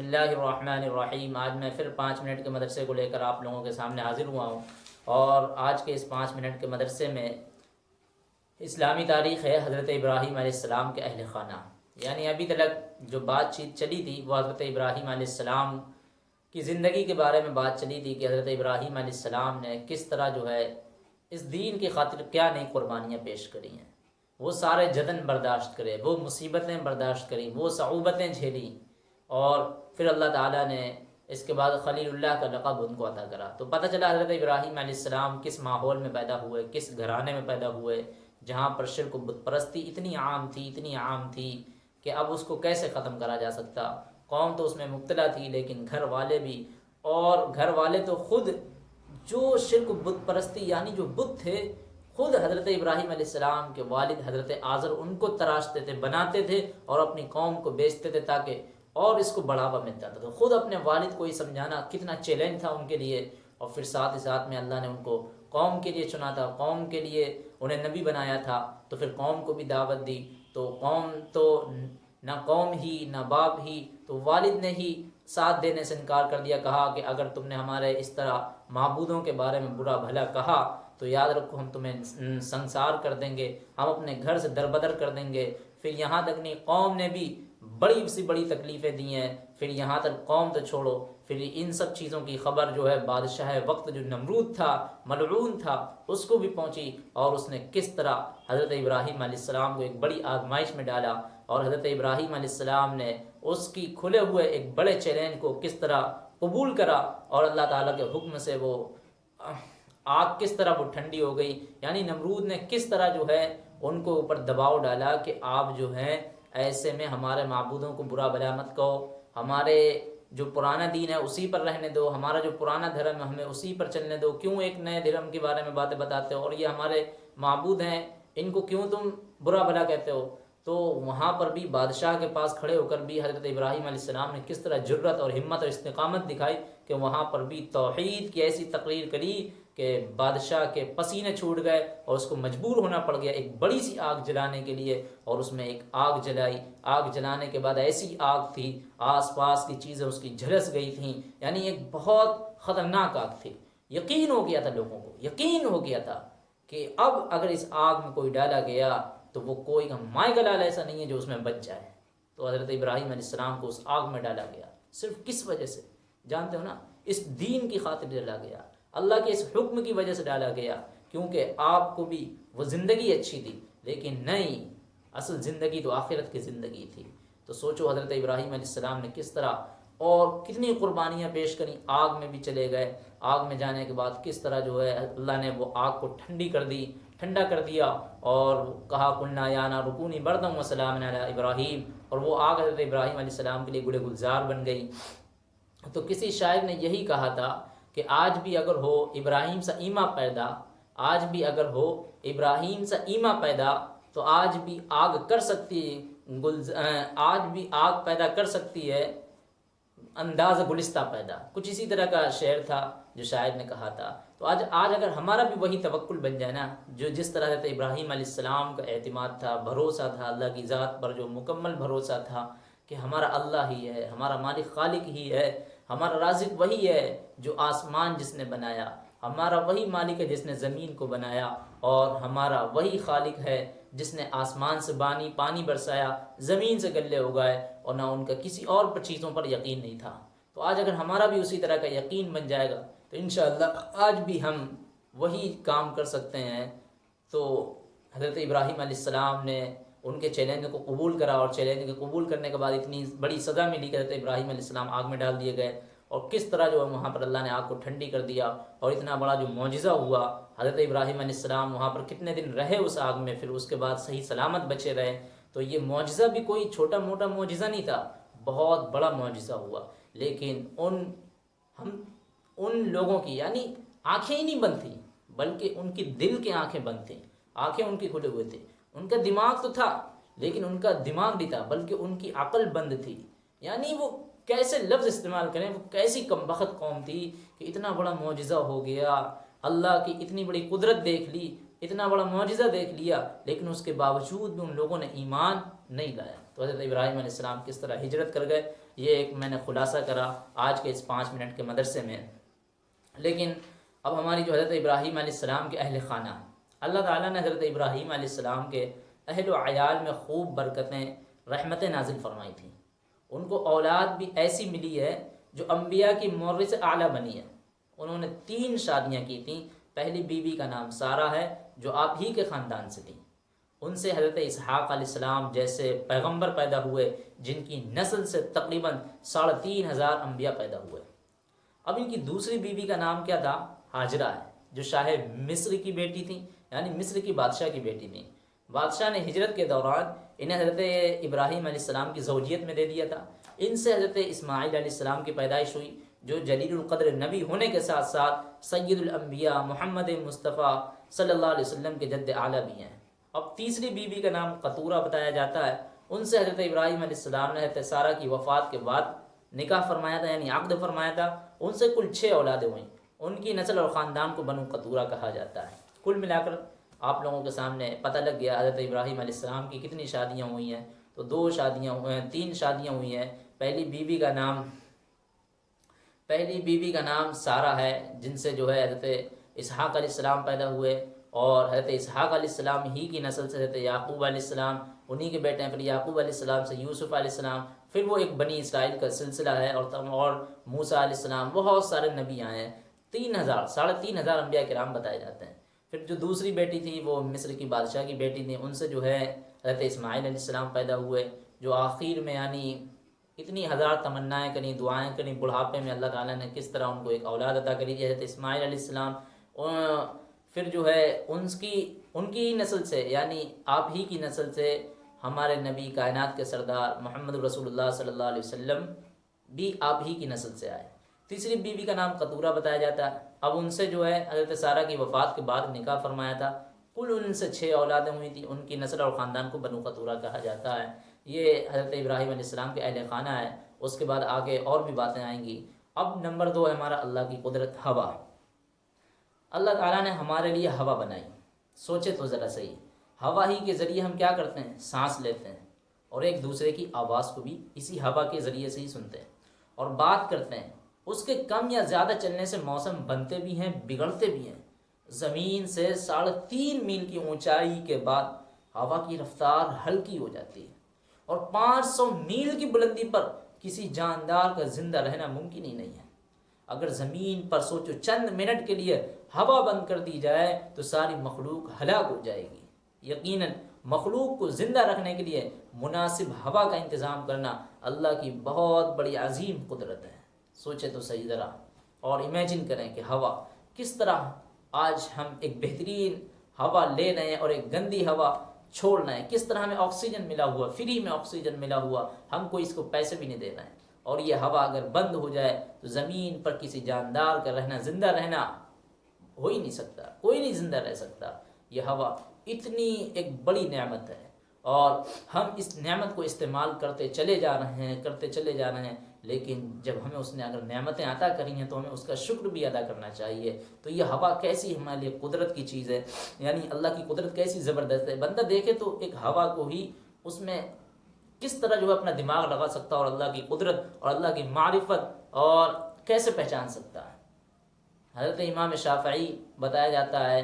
اللہ الرحمن الرحیم۔ آج میں پھر 5 منٹ کے مدرسے کو لے کر آپ لوگوں کے سامنے حاضر ہوا ہوں، اور آج کے اس 5 منٹ کے مدرسے میں اسلامی تاریخ ہے حضرت ابراہیم علیہ السلام کے اہل خانہ۔ یعنی ابھی تک جو بات چیت چلی تھی وہ حضرت ابراہیم علیہ السلام کی زندگی کے بارے میں بات چلی تھی کہ حضرت ابراہیم علیہ السلام نے کس طرح جو ہے اس دین کی خاطر کیا نئی قربانیاں پیش کری ہیں، وہ سارے جتن برداشت کرے، وہ مصیبتیں برداشت کریں، وہ صعوبتیں جھیلیں، اور پھر اللہ تعالیٰ نے اس کے بعد خلیل اللہ کا لقب ان کو عطا کرا۔ تو پتہ چلا حضرت ابراہیم علیہ السلام کس ماحول میں پیدا ہوئے، کس گھرانے میں پیدا ہوئے، جہاں پر شرک و بت پرستی اتنی عام تھی کہ اب اس کو کیسے ختم کرا جا سکتا۔ قوم تو اس میں مبتلا تھی، لیکن گھر والے بھی، اور گھر والے تو خود جو شرک و بت پرستی یعنی جو بت تھے، خود حضرت ابراہیم علیہ السلام کے والد حضرت آزر ان کو تراشتے تھے، بناتے تھے اور اپنی قوم کو بیچتے تھے تاکہ اور اس کو بڑھاوا ملتا تھا۔ تو خود اپنے والد کو یہ سمجھانا کتنا چیلنج تھا ان کے لیے، اور پھر ساتھ ہی ساتھ میں اللہ نے ان کو قوم کے لیے چنا تھا، قوم کے لیے انہیں نبی بنایا تھا، تو پھر قوم کو بھی دعوت دی۔ تو قوم تو نہ قوم ہی نہ باپ ہی، تو والد نے ہی ساتھ دینے سے انکار کر دیا، کہا کہ اگر تم نے ہمارے اس طرح معبودوں کے بارے میں برا بھلا کہا تو یاد رکھو ہم تمہیں سنسار کر دیں گے، ہم اپنے گھر سے دربدر کر دیں گے۔ پھر یہاں تک نہیں، قوم نے بھی بڑی سی بڑی تکلیفیں دی ہیں، پھر یہاں تک قوم تو چھوڑو، پھر ان سب چیزوں کی خبر جو ہے بادشاہ وقت جو نمرود تھا، ملعون تھا، اس کو بھی پہنچی، اور اس نے کس طرح حضرت ابراہیم علیہ السلام کو ایک بڑی آزمائش میں ڈالا، اور حضرت ابراہیم علیہ السلام نے اس کی کھلے ہوئے ایک بڑے چیلنج کو کس طرح قبول کرا، اور اللہ تعالیٰ کے حکم سے وہ آگ کس طرح وہ ٹھنڈی ہو گئی۔ یعنی نمرود نے کس طرح جو ہے ان کو اوپر دباؤ ڈالا کہ آپ جو ہیں ایسے میں ہمارے معبودوں کو برا بھلا مت کہو، ہمارے جو پرانا دین ہے اسی پر رہنے دو، ہمارا جو پرانا دھرم ہے ہمیں اسی پر چلنے دو، کیوں ایک نئے دھرم کے بارے میں باتیں بتاتے ہو، اور یہ ہمارے معبود ہیں ان کو کیوں تم برا بھلا کہتے ہو۔ تو وہاں پر بھی بادشاہ کے پاس کھڑے ہو کر بھی حضرت ابراہیم علیہ السلام نے کس طرح جرت اور ہمت اور استقامت دکھائی کہ وہاں پر بھی توحید کی ایسی تقریر کری کہ بادشاہ کے پسینے چھوٹ گئے، اور اس کو مجبور ہونا پڑ گیا ایک بڑی سی آگ جلانے کے لیے، اور اس میں ایک آگ جلائی۔ آگ جلانے کے بعد ایسی آگ تھی، آس پاس کی چیزیں اس کی جھلس گئی تھیں، یعنی ایک بہت خطرناک آگ تھی۔ یقین ہو گیا تھا، لوگوں کو یقین ہو گیا تھا کہ اب اگر اس آگ میں کوئی ڈالا گیا تو وہ کوئی مائے کا لال ایسا نہیں ہے جو اس میں بچ جائے۔ تو حضرت ابراہیم علیہ السلام کو اس آگ میں ڈالا گیا، صرف کس وجہ سے جانتے ہو نا؟ اس دین کی خاطر ڈالا گیا، اللہ کے اس حکم کی وجہ سے ڈالا گیا، کیونکہ آپ کو بھی وہ زندگی اچھی تھی، لیکن نہیں، اصل زندگی تو آخرت کی زندگی تھی۔ تو سوچو حضرت ابراہیم علیہ السلام نے کس طرح اور کتنی قربانیاں پیش کریں، آگ میں بھی چلے گئے، آگ میں جانے کے بعد کس طرح جو ہے اللہ نے وہ آگ کو ٹھنڈا کر دیا، اور کہا قلنا یا نار کونی بردا وسلاما علی ابراہیم، اور وہ آگ حضرت ابراہیم علیہ السلام کے لیے گلے گلزار بن گئی۔ تو کسی شاعر نے یہی کہا تھا کہ آج بھی اگر ہو ابراہیم سا ایما پیدا، آج بھی اگر ہو ابراہیم سا ایما پیدا، تو آج بھی آگ کر سکتی آج بھی آگ پیدا کر سکتی ہے انداز گلستہ پیدا، کچھ اسی طرح کا شعر تھا جو شاعر نے کہا تھا۔ تو آج اگر ہمارا بھی وہی توکل بن جائے نا، جو جس طرح حضرت ابراہیم علیہ السلام کا اعتماد تھا، بھروسہ تھا اللہ کی ذات پر، جو مکمل بھروسہ تھا کہ ہمارا اللہ ہی ہے، ہمارا مالک خالق ہی ہے، ہمارا رازق وہی ہے جو آسمان جس نے بنایا، ہمارا وہی مالک ہے جس نے زمین کو بنایا، اور ہمارا وہی خالق ہے جس نے آسمان سے پانی برسایا، زمین سے گلے اگائے، اور نہ ان کا کسی اور پر چیزوں پر یقین نہیں تھا۔ تو آج اگر ہمارا بھی اسی طرح کا یقین بن جائے گا تو انشاءاللہ آج بھی ہم وہی کام کر سکتے ہیں۔ تو حضرت ابراہیم علیہ السلام نے ان کے چیلنج کو قبول کرا، اور چیلنج کو قبول کرنے کے بعد اتنی بڑی سزا ملی کہ حضرت ابراہیم علیہ السلام آگ میں ڈال دیے گئے، اور کس طرح جو ہے وہاں پر اللہ نے آگ کو ٹھنڈی کر دیا، اور اتنا بڑا جو معجزہ ہوا۔ حضرت ابراہیم علیہ السلام وہاں پر کتنے دن رہے اس آگ میں، پھر اس کے بعد صحیح سلامت بچے رہے۔ تو یہ معجزہ بھی کوئی چھوٹا موٹا معجزہ نہیں تھا، بہت بڑا معجزہ ہوا، لیکن ان لوگوں کی یعنی آنکھیں ہی نہیں بند تھیں، بلکہ ان کی دل کی آنکھیں بند تھیں، آنکھیں ان کی کھلے ہوئے تھے، ان کا دماغ تو تھا لیکن ان کا دماغ نہیں تھا، بلکہ ان کی عقل بند تھی۔ یعنی وہ کیسے لفظ استعمال کریں، وہ کیسی کمبخت قوم تھی کہ اتنا بڑا معجزہ ہو گیا، اللہ کی اتنی بڑی قدرت دیکھ لی، اتنا بڑا معجزہ دیکھ لیا، لیکن اس کے باوجود بھی ان لوگوں نے ایمان نہیں لایا۔ تو حضرت ابراہیم علیہ السلام کس طرح ہجرت کر گئے، یہ ایک میں نے خلاصہ کرا آج کے اس 5 منٹ کے مدرسے میں۔ لیکن اب ہماری جو حضرت ابراہیم علیہ السلام کے اہل خانہ، اللہ تعالیٰ نے حضرت ابراہیم علیہ السلام کے اہل و عیال میں خوب برکتیں رحمتیں نازل فرمائی تھیں۔ ان کو اولاد بھی ایسی ملی ہے جو انبیاء کی مورث اعلیٰ بنی ہے۔ انہوں نے 3 شادیاں کی تھیں۔ پہلی بیوی کا نام سارہ ہے جو آپ ہی کے خاندان سے تھی۔ ان سے حضرت اسحاق علیہ السلام جیسے پیغمبر پیدا ہوئے جن کی نسل سے تقریباً 3500 انبیاء پیدا ہوئے۔ اب ان کی دوسری بیوی کا نام کیا تھا؟ ہاجرہ ہے، جو شاہ مصر کی بیٹی تھی، یعنی مصر کی بادشاہ کی بیٹی تھی۔ بادشاہ نے ہجرت کے دوران انہیں حضرت ابراہیم علیہ السلام کی زوجیت میں دے دیا تھا۔ ان سے حضرت اسماعیل علیہ السلام کی پیدائش ہوئی جو جلیل القدر نبی ہونے کے ساتھ ساتھ سید الانبیاء محمد مصطفیٰ صلی اللہ علیہ وسلم کے جد اعلیٰ بھی ہیں۔ اب تیسری بیوی کا نام قطورہ بتایا جاتا ہے۔ ان سے حضرت ابراہیم علیہ السلام نے حضرت سارہ کی وفات کے بعد نکاح فرمایا تھا، یعنی عقد فرمایا تھا۔ ان سے کل 6 اولادیں ہوئیں۔ ان کی نسل اور خاندان کو بنو قطورہ کہا جاتا ہے۔ کل ملا کر آپ لوگوں کے سامنے پتہ لگ گیا حضرت ابراہیم علیہ السلام کی کتنی شادیاں ہوئی ہیں۔ تو 3 شادیاں ہوئی ہیں۔ پہلی بیوی کا نام سارہ ہے، جن سے جو ہے حضرت اسحاق علیہ السلام پیدا ہوئے، اور حضرت اسحاق علیہ السلام ہی کی نسل سے حضرت یعقوب علیہ السلام، انہی کے بیٹے ہیں۔ پھر یعقوب علیہ السلام سے یوسف علیہ السلام، پھر وہ ایک بنی اسرائیل کا سلسلہ ہے، اور موسیٰ علیہ السلام، بہت سارے نبی آئے ہیں۔ 3,500 انبیاء کرام بتائے جاتے ہیں۔ پھر جو دوسری بیٹی تھی وہ مصر کی بادشاہ کی بیٹی تھی، ان سے جو ہے حضرت اسماعیل علیہ السلام پیدا ہوئے، جو آخر میں یعنی اتنی ہزار تمنائیں کریں، دعائیں کریں، بڑھاپے میں اللہ تعالیٰ نے کس طرح ان کو ایک اولاد عطا کری تھی حضرت اسماعیل علیہ السلام۔ پھر جو ہے ان کی نسل سے، یعنی آپ ہی کی نسل سے ہمارے نبی کائنات کے سردار محمد رسول اللہ صلی اللہ علیہ وسلم بھی آپ ہی کی نسل سے آئے۔ تیسری بیوی کا نام قطورہ بتایا جاتا ہے۔ اب ان سے جو ہے حضرت سارہ کی وفات کے بعد نکاح فرمایا تھا۔ کل ان سے 6 اولادیں ہوئی تھیں۔ ان کی نسل اور خاندان کو بنو قطورہ کہا جاتا ہے۔ یہ حضرت ابراہیم علیہ السلام کے اہل خانہ ہے۔ اس کے بعد آگے اور بھی باتیں آئیں گی۔ اب نمبر 2 ہے ہمارا اللہ کی قدرت، ہوا۔ اللہ تعالیٰ نے ہمارے لیے ہوا بنائی۔ سوچے تو ذرا صحیح، ہوا ہی کے ذریعے ہم کیا کرتے ہیں؟ سانس لیتے ہیں، اور ایک دوسرے کی آواز کو بھی اسی ہوا کے ذریعے سے ہی سنتے ہیں اور بات کرتے ہیں۔ اس کے کم یا زیادہ چلنے سے موسم بنتے بھی ہیں، بگڑتے بھی ہیں۔ زمین سے 3.5 میل کی اونچائی کے بعد ہوا کی رفتار ہلکی ہو جاتی ہے، اور 500 میل کی بلندی پر کسی جاندار کا زندہ رہنا ممکن ہی نہیں ہے۔ اگر زمین پر سوچو چند منٹ کے لیے ہوا بند کر دی جائے تو ساری مخلوق ہلاک ہو جائے گی۔ یقیناً مخلوق کو زندہ رکھنے کے لیے مناسب ہوا کا انتظام کرنا اللہ کی بہت بڑی عظیم قدرت ہے۔ سوچے تو صحیح ذرا، اور امیجن کریں کہ ہوا کس طرح آج ہم ایک بہترین ہوا لے رہے ہیں اور ایک گندی ہوا چھوڑ رہے ہیں۔ کس طرح ہمیں آکسیجن ملا ہوا، فری میں آکسیجن ملا ہوا، ہم کوئی اس کو پیسے بھی نہیں دے رہے ہیں۔ اور یہ ہوا اگر بند ہو جائے تو زمین پر کسی جاندار کا رہنا، زندہ رہنا ہو ہی نہیں سکتا، کوئی نہیں زندہ رہ سکتا۔ یہ ہوا اتنی ایک بڑی نعمت ہے، اور ہم اس نعمت کو استعمال کرتے چلے جا رہے ہیں، لیکن جب ہمیں اس نے اگر نعمتیں عطا کری ہیں تو ہمیں اس کا شکر بھی ادا کرنا چاہیے۔ تو یہ ہوا کیسی ہمارے لیے قدرت کی چیز ہے، یعنی اللہ کی قدرت کیسی زبردست ہے۔ بندہ دیکھے تو ایک ہوا کو ہی اس میں کس طرح جو ہے اپنا دماغ لگا سکتا ہے، اور اللہ کی قدرت اور اللہ کی معرفت اور کیسے پہچان سکتا ہے۔ حضرت امام شافعی بتایا جاتا ہے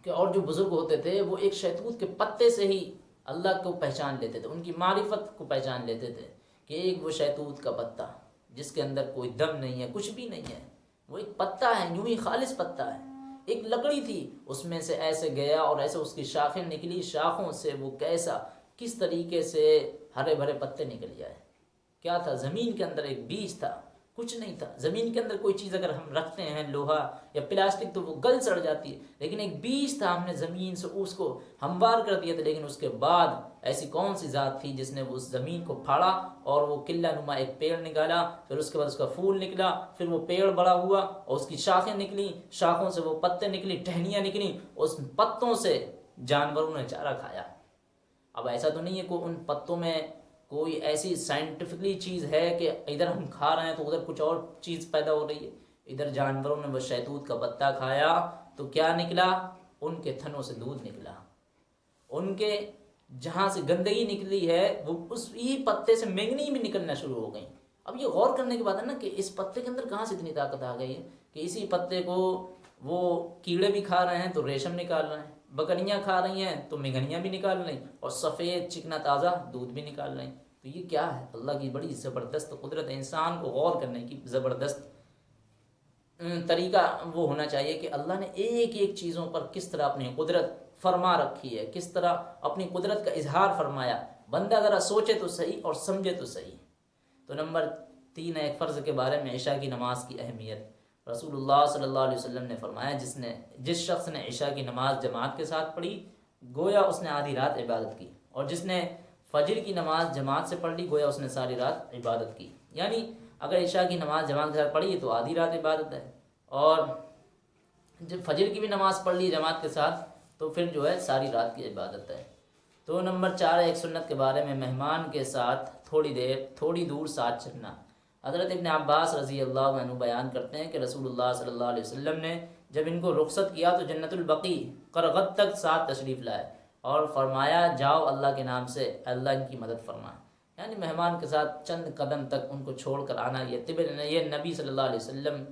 کہ اور جو بزرگ ہوتے تھے وہ ایک شہتوت کے پتے سے ہی اللہ کو پہچان لیتے تھے، ان کی معرفت کو پہچان لیتے تھے کہ ایک وہ شہتوت کا پتا جس کے اندر کوئی دم نہیں ہے، کچھ بھی نہیں ہے، وہ ایک پتا ہے، یوں ہی خالص پتا ہے۔ ایک لکڑی تھی، اس میں سے ایسے گیا اور ایسے اس کی شاخیں نکلی، شاخوں سے وہ کس طریقے سے ہرے بھرے پتے نکل جائے۔ کیا تھا؟ زمین کے اندر ایک بیج تھا، کچھ نہیں تھا۔ زمین کے اندر کوئی چیز اگر ہم رکھتے ہیں، لوہا یا پلاسٹک، تو وہ گل سڑ جاتی ہے، لیکن ایک بیج تھا، ہم نے زمین سے اس کو ہموار کر دیا تھا۔ لیکن اس کے بعد ایسی کون سی ذات تھی جس نے اس زمین کو پھاڑا اور وہ قلعہ نما ایک پیڑ نکالا، پھر اس کے بعد اس کا پھول نکلا، پھر وہ پیڑ بڑا ہوا اور اس کی شاخیں نکلی، شاخوں سے وہ پتے نکلی، ٹہنیاں نکلی، اس پتوں سے جانوروں نے چارہ کھایا۔ اب ایسا تو نہیں ہے کہ ان پتوں میں کوئی ایسی سائنٹیفکلی چیز ہے کہ ادھر ہم کھا رہے ہیں تو ادھر کچھ اور چیز پیدا ہو رہی ہے۔ ادھر جانوروں نے وہ شہتوت کا پتا کھایا تو کیا نکلا؟ ان کے تھنوں سے دودھ نکلا، ان کے جہاں سے گندگی نکلی ہے وہ اسی پتے سے مینگنی بھی نکلنا شروع ہو گئیں۔ اب یہ غور کرنے کی بات ہے نا کہ اس پتے کے اندر کہاں سے اتنی طاقت آ گئی ہے کہ اسی پتے کو وہ کیڑے بھی کھا رہے ہیں تو ریشم نکال رہے ہیں، بکریاں کھا رہی ہیں تو مینگنیاں بھی نکال رہی ہیں، اور سفید چکنا تازہ دودھ بھی نکال رہے ہیں۔ تو یہ کیا ہے؟ اللہ کی بڑی زبردست قدرت ہے۔ انسان کو غور کرنے کی زبردست طریقہ وہ ہونا چاہیے کہ اللہ نے ایک ایک چیزوں پر کس طرح اپنی قدرت فرما رکھی ہے، کس طرح اپنی قدرت کا اظہار فرمایا۔ بندہ ذرا سوچے تو صحیح اور سمجھے تو صحیح۔ تو نمبر 3 ہے ایک فرض کے بارے میں، عشاء کی نماز کی اہمیت۔ رسول اللہ صلی اللہ علیہ وسلم نے فرمایا جس شخص نے عشاء کی نماز جماعت کے ساتھ پڑھی گویا اس نے آدھی رات عبادت کی، اور جس نے فجر کی نماز جماعت سے پڑھ لی گویا اس نے ساری رات عبادت کی۔ یعنی اگر عشاء کی نماز جماعت کے ساتھ پڑھی تو آدھی رات عبادت ہے، اور جب فجر کی بھی نماز پڑھ لی جماعت کے ساتھ تو پھر جو ہے ساری رات کی عبادت ہے۔ تو نمبر 4 ہے ایک سنت کے بارے میں، مہمان کے ساتھ تھوڑی دور ساتھ چلنا۔ حضرت ابن عباس رضی اللہ عنہ بیان کرتے ہیں کہ رسول اللہ صلی اللہ علیہ وسلم نے جب ان کو رخصت کیا تو جنت البقیع قرغد تک ساتھ تشریف لائے اور فرمایا جاؤ اللہ کے نام سے، اللہ ان کی مدد فرمائے۔ یعنی مہمان کے ساتھ چند قدم تک ان کو چھوڑ کر آنا، یہ نبی صلی اللہ علیہ وسلم